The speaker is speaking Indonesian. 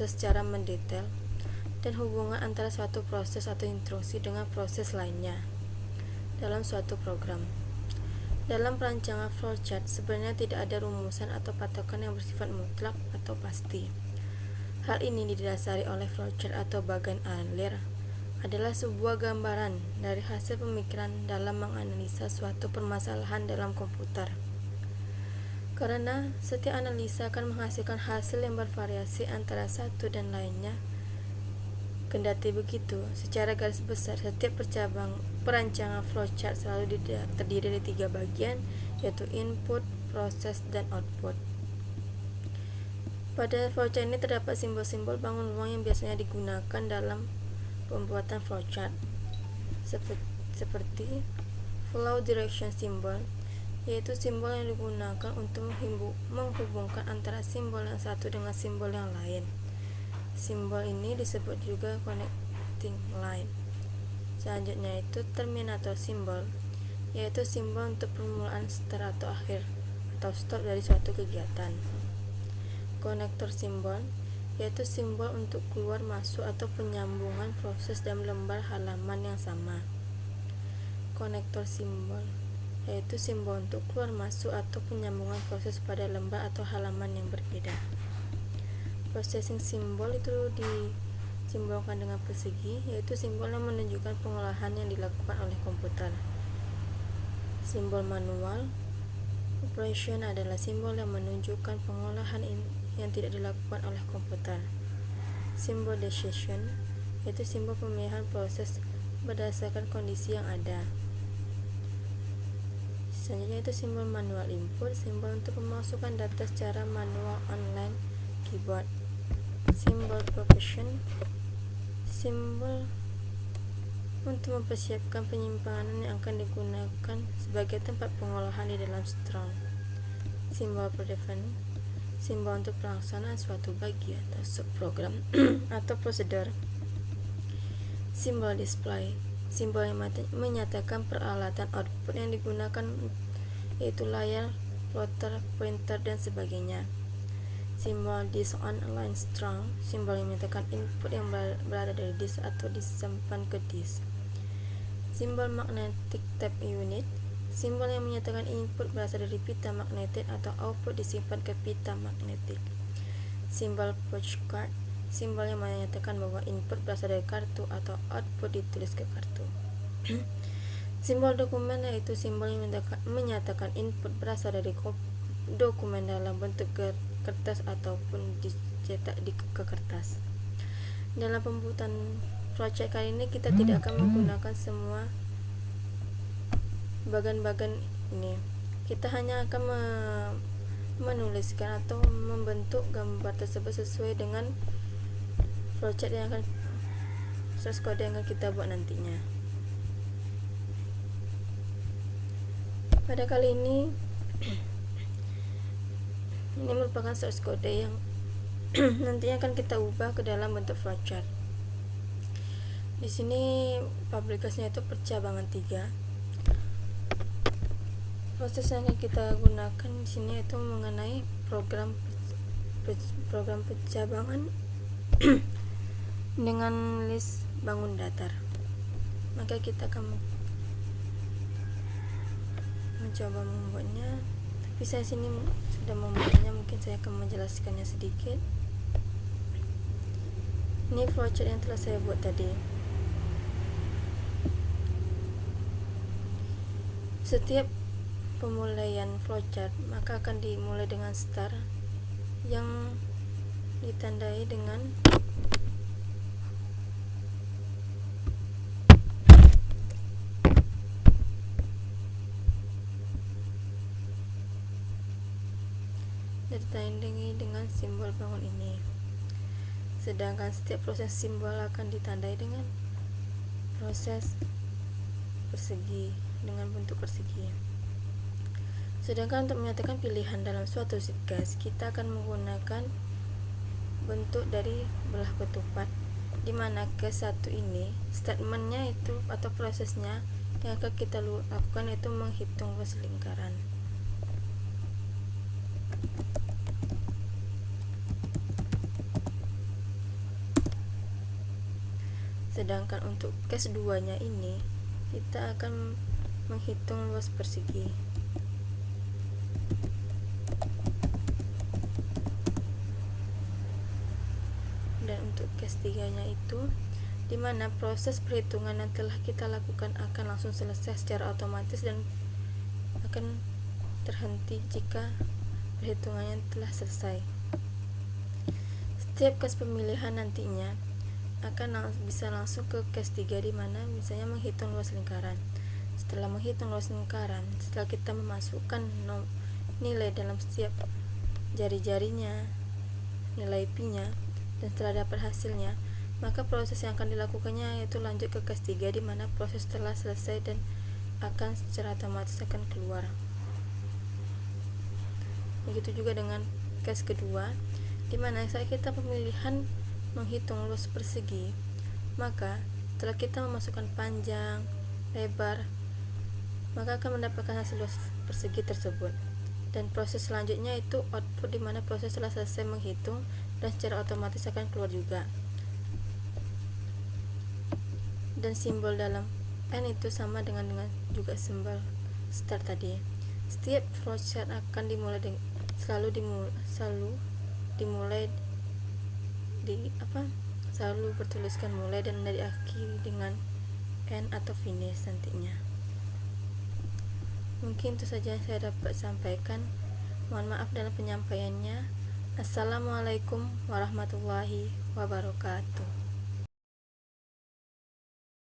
proses secara mendetail dan hubungan antara suatu proses atau instruksi dengan proses lainnya dalam suatu program. Dalam perancangan flowchart, sebenarnya tidak ada rumusan atau patokan yang bersifat mutlak atau pasti. Hal ini didasari oleh flowchart atau bagan alir adalah sebuah gambaran dari hasil pemikiran dalam menganalisa suatu permasalahan dalam komputer. Karena setiap analisa akan menghasilkan hasil yang bervariasi antara satu dan lainnya. Kendati begitu, secara garis besar setiap perancangan flowchart selalu terdiri dari 3 bagian, yaitu input, proses, dan output. Pada flowchart ini terdapat simbol-simbol bangun ruang yang biasanya digunakan dalam pembuatan flowchart, seperti flow direction symbol, yaitu simbol yang digunakan untuk menghubungkan antara simbol yang satu dengan simbol yang lain. Simbol ini disebut juga connecting line. Selanjutnya itu terminator symbol, yaitu simbol untuk permulaan, start atau akhir atau stop dari suatu kegiatan. Konektor symbol, yaitu simbol untuk keluar masuk atau penyambungan proses dalam lembar halaman yang sama. Konektor simbol, yaitu simbol untuk keluar masuk atau penyambungan proses pada lembar atau halaman yang berbeda. Processing symbol itu disimbolkan dengan persegi, yaitu simbol yang menunjukkan pengolahan yang dilakukan oleh komputer. Simbol manual operation adalah simbol yang menunjukkan pengolahan yang tidak dilakukan oleh komputer. Simbol decision, yaitu simbol pemilihan proses berdasarkan kondisi yang ada. Selanjutnya itu simbol manual input, simbol untuk memasukkan data secara manual online keyboard. Simbol profession, simbol untuk mempersiapkan penyimpanan yang akan digunakan sebagai tempat pengolahan di dalam strong. Simbol predefined, simbol untuk pelaksanaan suatu bagian atau subprogram atau prosedur. Simbol display, simbol yang menyatakan peralatan output yang digunakan, yaitu layar, plotter, printer, dan sebagainya. Simbol disk on line strong, simbol yang menyatakan input yang berada dari disk atau disimpan ke disk. Simbol magnetic tape unit, simbol yang menyatakan input berasal dari pita magnetik atau output disimpan ke pita magnetik. Simbol punch card, simbol yang menyatakan bahwa input berasal dari kartu atau output ditulis ke kartu. Simbol dokumen, yaitu simbol yang menyatakan input berasal dari dokumen dalam bentuk kertas ataupun dicetak ke kertas. Dalam pembuatan flowchart kali ini kita tidak akan menggunakan semua bagan-bagan ini. Kita hanya akan menuliskan atau membentuk gambar tersebut sesuai dengan flowchart yang akan source code yang akan kita buat nantinya. Pada kali ini merupakan source code yang nantinya akan kita ubah ke dalam bentuk flowchart. Di sini publikasinya itu percabangan 3. Proses yang akan kita gunakan di sini itu mengenai program percabangan dengan list bangun datar. Maka kita akan mencoba membuatnya. Tapi saya sini sudah membuatnya, mungkin saya akan menjelaskannya sedikit. Ini flowchart yang telah saya buat tadi. Setiap pemulaian flowchart maka akan dimulai dengan start yang ditandai dengan simbol bangun ini. Sedangkan setiap proses simbol akan ditandai dengan proses persegi dengan bentuk persegi. Sedangkan untuk menyatakan pilihan dalam suatu gas, kita akan menggunakan bentuk dari belah ketupat, di mana gas satu ini statementnya itu atau prosesnya yang akan kita lakukan itu menghitung ruas lingkaran. Sedangkan untuk case 2 nya ini kita akan menghitung luas persegi. Dan untuk case 3 nya itu di mana proses perhitungan yang telah kita lakukan akan langsung selesai secara otomatis dan akan terhenti jika perhitungannya telah selesai. Setiap case pemilihan nantinya akan bisa langsung ke case 3 di mana misalnya menghitung luas lingkaran. Setelah menghitung luas lingkaran, setelah kita memasukkan nilai dalam setiap jari-jarinya, nilai pi-nya, dan setelah dapat hasilnya, maka proses yang akan dilakukannya yaitu lanjut ke case 3 di mana proses telah selesai dan akan secara otomatis akan keluar. Begitu juga dengan case kedua, di mana saat kita pemilihan menghitung luas persegi, maka setelah kita memasukkan panjang, lebar, maka akan mendapatkan hasil luas persegi tersebut. Dan proses selanjutnya itu output, di mana proses telah selesai menghitung dan secara otomatis akan keluar juga. Dan simbol dalam N itu sama dengan juga simbol start tadi. Setiap flowchart akan selalu bertuliskan mulai dan diakhiri dengan N atau finish nantinya. Mungkin itu saja yang saya dapat sampaikan. Mohon maaf dalam penyampaiannya. Assalamualaikum warahmatullahi wabarakatuh.